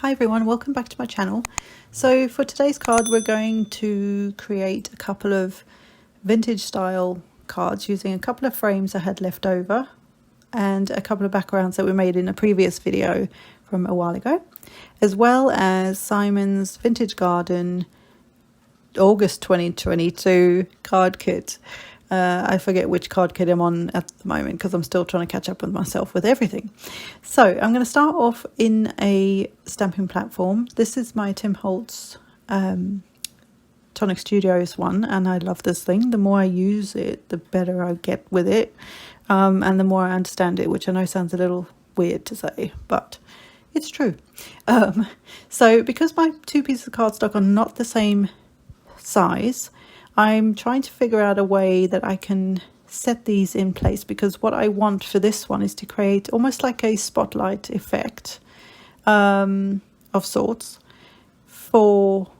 Hi everyone, welcome back to my channel. So for today's card we're going to create a couple of vintage style cards using a couple of frames I had left over and a couple of backgrounds that we made in a previous video from a while ago, as well as Simon's Vintage Garden August 2022 card kit. I forget which card kit I'm on at the moment because I'm still trying to catch up with myself with everything. So I'm going to start off in a stamping platform. This is my Tim Holtz Tonic Studios one, and I love this thing. The more I use it, the better I get with it, and the more I understand it, which I know sounds a little weird to say, but it's true. So because my two pieces of cardstock are not the same size, I'm trying to figure out a way that I can set these in place, because what I want for this one is to create almost like a spotlight effect of sorts for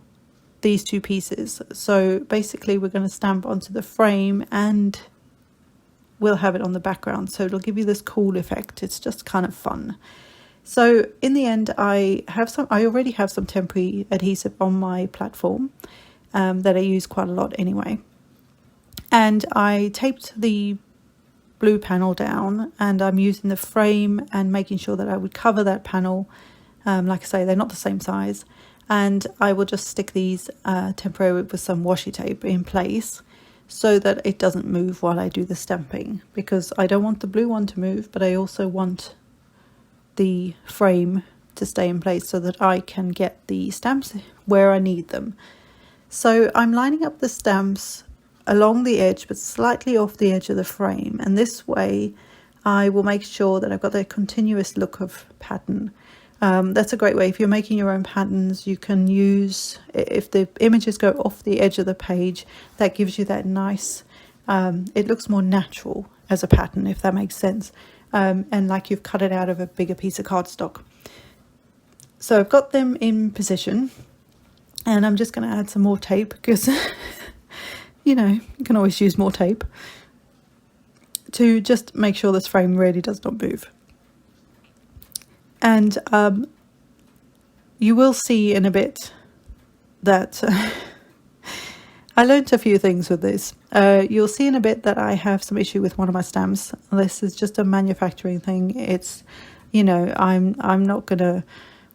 these two pieces. So basically we're going to stamp onto the frame and we'll have it on the background, so it'll give you this cool effect. It's just kind of fun. So in the end I already have some temporary adhesive on my platform that I use quite a lot anyway, and I taped the blue panel down, and I'm using the frame and making sure that I would cover that panel. Like I say, they're not the same size, and I will just stick these temporarily with some washi tape in place so that it doesn't move while I do the stamping, because I don't want the blue one to move, but I also want the frame to stay in place so that I can get the stamps where I need them. So I'm lining up the stamps along the edge but slightly off the edge of the frame, and this way I will make sure that I've got a continuous look of pattern. That's a great way. If you're making your own patterns, you can use, if the images go off the edge of the page, that gives you that nice, it looks more natural as a pattern, if that makes sense, and like you've cut it out of a bigger piece of cardstock. So I've got them in position. And I'm just going to add some more tape because, you know, you can always use more tape to just make sure this frame really does not move. And you will see in a bit that I learned a few things with this. You'll see in a bit that I have some issue with one of my stamps. This is just a manufacturing thing. It's, you know, I'm not going to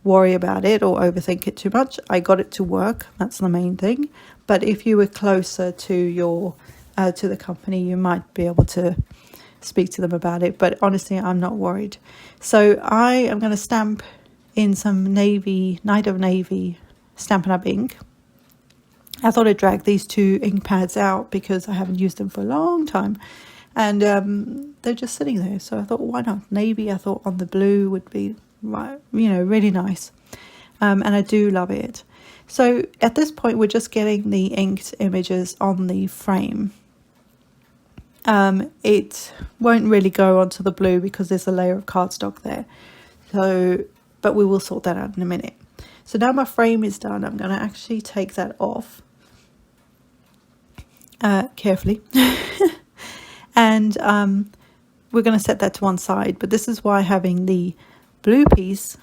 worry about it or overthink it too much. I got it to work, that's the main thing. But if you were closer to your to the company, you might be able to speak to them about it, but honestly I'm not worried. So I am going to stamp in some Night of Navy Stampin' Up! Ink. I thought I'd drag these two ink pads out because I haven't used them for a long time, and they're just sitting there, so I thought, why not navy? I thought on the blue would be, right, you know, really nice, and I do love it. So at this point we're just getting the inked images on the frame. It won't really go onto the blue because there's a layer of cardstock there, so but we will sort that out in a minute. So now my frame is done, I'm going to actually take that off carefully and we're going to set that to one side. But this is why having the blue piece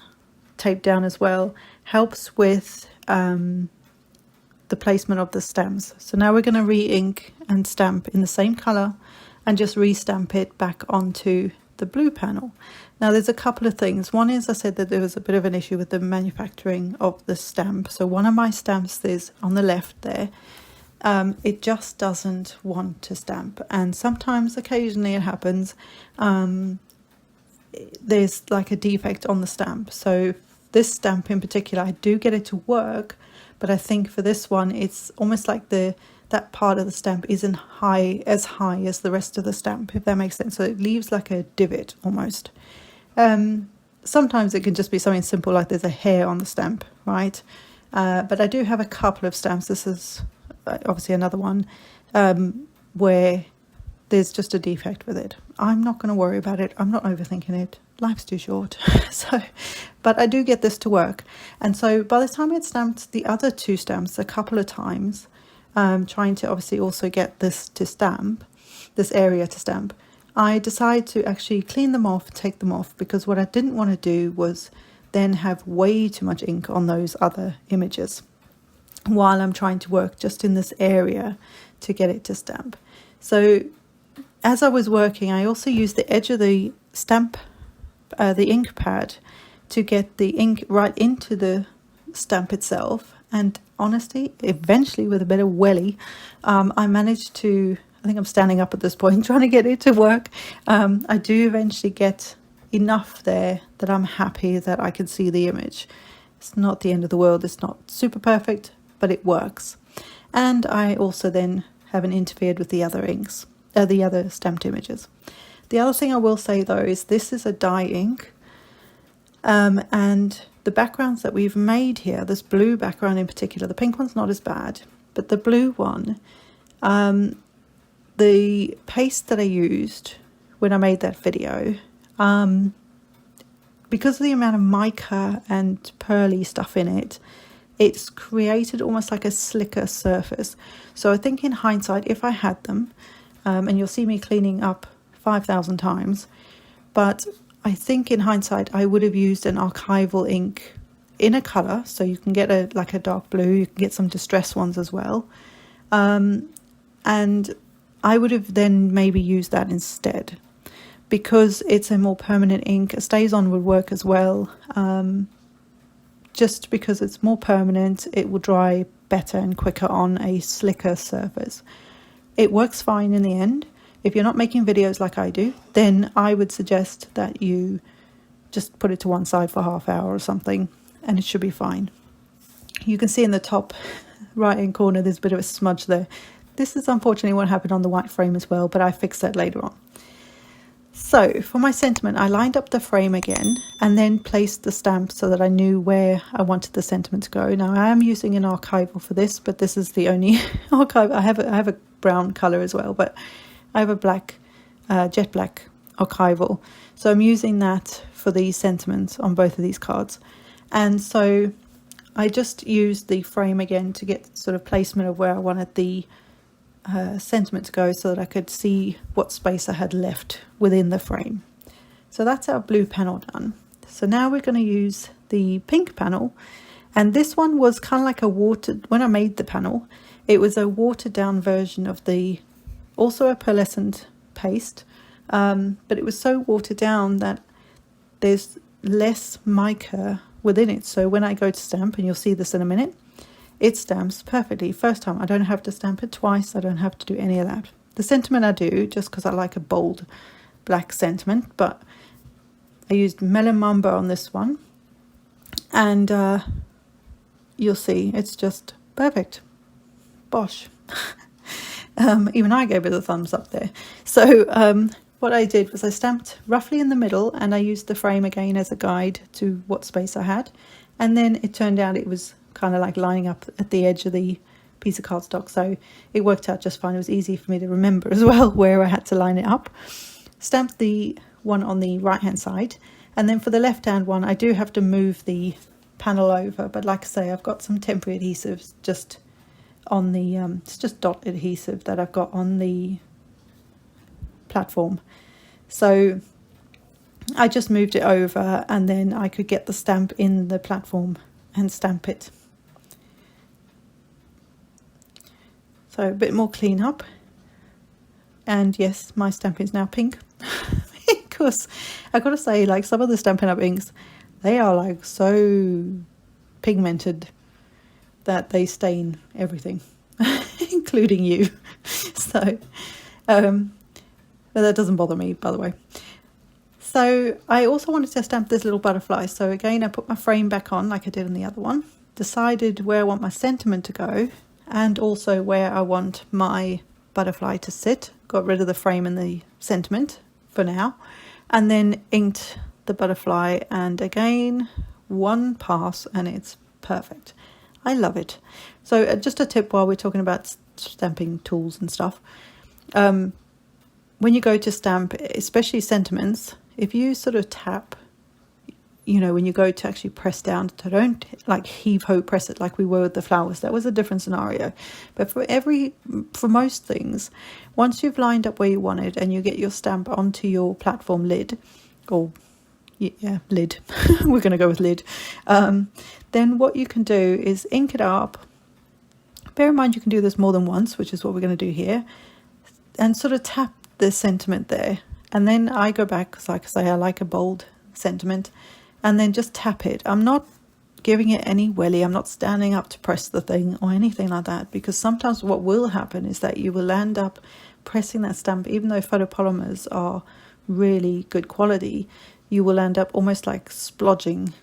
taped down as well helps with the placement of the stamps. So now we're going to re-ink and stamp in the same color and just re-stamp it back onto the blue panel. Now there's a couple of things. One is, I said that there was a bit of an issue with the manufacturing of the stamp. So one of my stamps, there's on the left there, it just doesn't want to stamp, and sometimes occasionally it happens, there's like a defect on the stamp. So this stamp in particular, I do get it to work, but I think for this one it's almost like that part of the stamp isn't as high as the rest of the stamp, if that makes sense. So it leaves like a divot almost. Sometimes it can just be something simple like there's a hair on the stamp, right? But I do have a couple of stamps. This is obviously another one where there's just a defect with it. I'm not going to worry about it. I'm not overthinking it. Life's too short. But I do get this to work. And so by the time I'd stamped the other two stamps a couple of times, trying to obviously also get this to stamp, this area to stamp, I decided to actually clean them off, take them off, because what I didn't want to do was then have way too much ink on those other images while I'm trying to work just in this area to get it to stamp. So as I was working, I also used the edge of the stamp, the ink pad, to get the ink right into the stamp itself. And honestly, eventually with a bit of welly, I managed to, I think I'm standing up at this point trying to get it to work. I do eventually get enough there that I'm happy that I can see the image. It's not the end of the world. It's not super perfect, but it works. And I also then haven't interfered with the other inks, the other stamped images. The other thing I will say though is this is a dye ink, and the backgrounds that we've made here, this blue background in particular, the pink one's not as bad, but the blue one, the paste that I used when I made that video, because of the amount of mica and pearly stuff in it, it's created almost like a slicker surface. So I think in hindsight, if I had them, and you'll see me cleaning up 5,000 times, but I think in hindsight I would have used an archival ink in a colour, so you can get a dark blue, you can get some distress ones as well, and I would have then maybe used that instead, because it's a more permanent ink. A StazOn would work as well, just because it's more permanent, it will dry better and quicker on a slicker surface. It works fine in the end. If you're not making videos like I do, then I would suggest that you just put it to one side for half hour or something, and it should be fine. You can see in the top right hand corner there's a bit of a smudge there. This is unfortunately what happened on the white frame as well, but I fixed that later on. So for my sentiment, I lined up the frame again and then placed the stamp so that I knew where I wanted the sentiment to go. Now I am using an archival for this, but this is the only archival. I have a brown colour as well, but I have a black, jet black archival. So I'm using that for the sentiments on both of these cards. And so I just used the frame again to get sort of placement of where I wanted the sentiment to go so that I could see what space I had left within the frame. So that's our blue panel done. So now we're going to use the pink panel, and this one was kind of like a watered, when I made the panel, it was a watered down version of the, also a pearlescent paste, but it was so watered down that there's less mica within it. So when I go to stamp, and you'll see this in a minute, it stamps perfectly first time. I don't have to stamp it twice. I don't have to do any of that. The sentiment I do, just because I like a bold black sentiment, but I used Melon Mamba on this one, and you'll see it's just perfect. Bosh. Even I gave it a thumbs up there. So what I did was I stamped roughly in the middle, and I used the frame again as a guide to what space I had, and then it turned out it was kind of like lining up at the edge of the piece of cardstock, so it worked out just fine. It was easy for me to remember as well where I had to line it up. Stamped the one on the right hand side, and then for the left hand one I do have to move the panel over, but like I say, I've got some temporary adhesives just on the it's just dot adhesive that I've got on the platform, so I just moved it over, and then I could get the stamp in the platform and stamp it. So a bit more clean up, and yes, my stamp is now pink because I gotta say, like, some of the Stampin' Up inks, they are like so pigmented that they stain everything including you. So but that doesn't bother me, by the way. So I also wanted to stamp this little butterfly, so again I put my frame back on like I did in the other one, decided where I want my sentiment to go and also where I want my butterfly to sit. Got rid of the frame and the sentiment for now, and then inked the butterfly, and again one pass and it's perfect. I love it. So just a tip while we're talking about stamping tools and stuff, when you go to stamp, especially sentiments, if you sort of tap, you know, when you go to actually press down, so don't like heave-ho press it like we were with the flowers. That was a different scenario. But for most things, once you've lined up where you want it and you get your stamp onto your platform lid or yeah, lid. We're going to go with lid. Then what you can do is ink it up. Bear in mind you can do this more than once, which is what we're going to do here, and sort of tap the sentiment there. And then I go back, because like I say, I like a bold sentiment, and then just tap it. I'm not giving it any welly. I'm not standing up to press the thing or anything like that, because sometimes what will happen is that you will end up pressing that stamp, even though photopolymers are really good quality, you will end up almost like splodging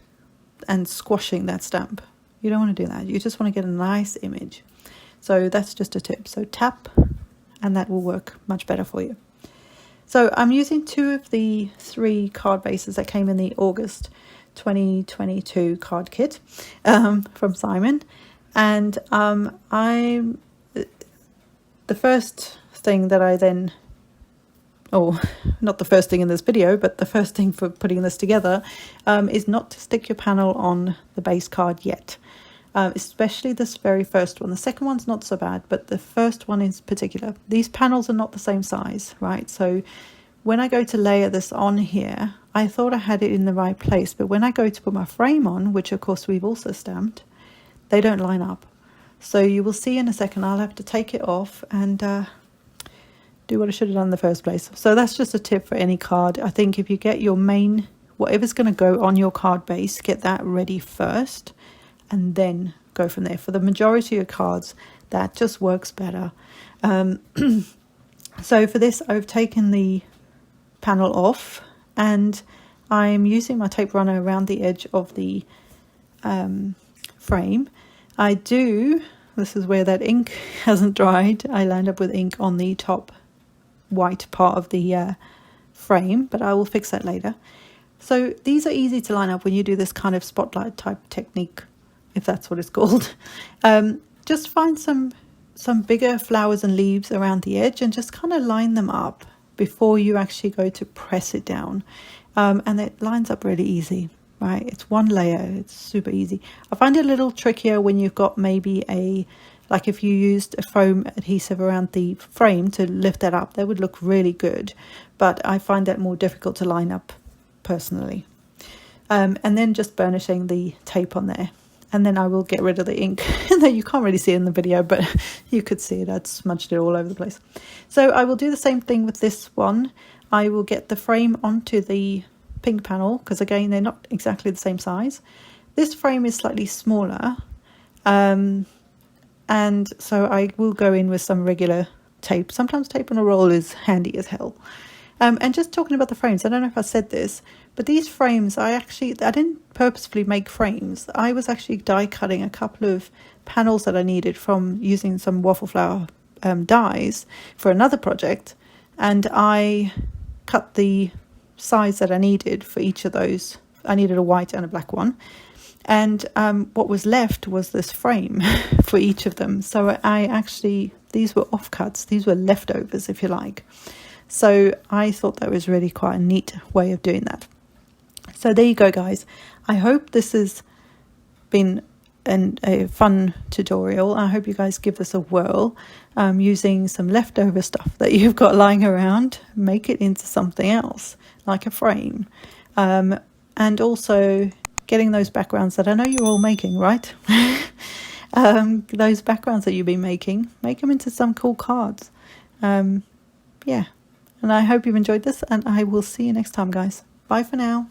and squashing that stamp. You don't want to do that. You just want to get a nice image. So that's just a tip. So tap, and that will work much better for you. So I'm using 2 of the 3 card bases that came in the August 2022 card kit from Simon. And I'm the first thing that I then, not the first thing in this video, but the first thing for putting this together is not to stick your panel on the base card yet. Especially this very first one. The second one's not so bad, but the first one in particular. These panels are not the same size, right? So when I go to layer this on here, I thought I had it in the right place, but when I go to put my frame on, which of course we've also stamped, they don't line up. So you will see in a second, I'll have to take it off and do what I should have done in the first place. So that's just a tip for any card. I think if you get your main, whatever's going to go on your card base, get that ready first, and then go from there. For the majority of cards, that just works better. So for this, I've taken the panel off, and I'm using my tape runner around the edge of the frame. This is where that ink hasn't dried. I land up with ink on the top white part of the frame, but I will fix that later. So these are easy to line up when you do this kind of spotlight type technique, if that's what it's called. Just find some bigger flowers and leaves around the edge and just kind of line them up before you actually go to press it down. And it lines up really easy, right? It's one layer, it's super easy. I find it a little trickier when you've got maybe like if you used a foam adhesive around the frame to lift that up, that would look really good. But I find that more difficult to line up personally. And then just burnishing the tape on there. And then I will get rid of the ink that you can't really see in the video, but you could see it. I'd smudged it all over the place. So I will do the same thing with this one. I will get the frame onto the pink panel, because again, they're not exactly the same size. This frame is slightly smaller. And so I will go in with some regular tape. Sometimes tape on a roll is handy as hell. And just talking about the frames, I don't know if I said this, but these frames, I didn't purposefully make frames. I was actually die cutting a couple of panels that I needed from using some waffle flower dies for another project. And I cut the size that I needed for each of those. I needed a white and a black one. And what was left was this frame for each of them. So these were offcuts. These were leftovers, if you like. So I thought that was really quite a neat way of doing that. So there you go, guys. I hope this has been a fun tutorial. I hope you guys give this a whirl, using some leftover stuff that you've got lying around, make it into something else, like a frame. And also getting those backgrounds that I know you're all making, right? Those backgrounds that you've been making, make them into some cool cards. Yeah. And I hope you've enjoyed this, and I will see you next time, guys. Bye for now.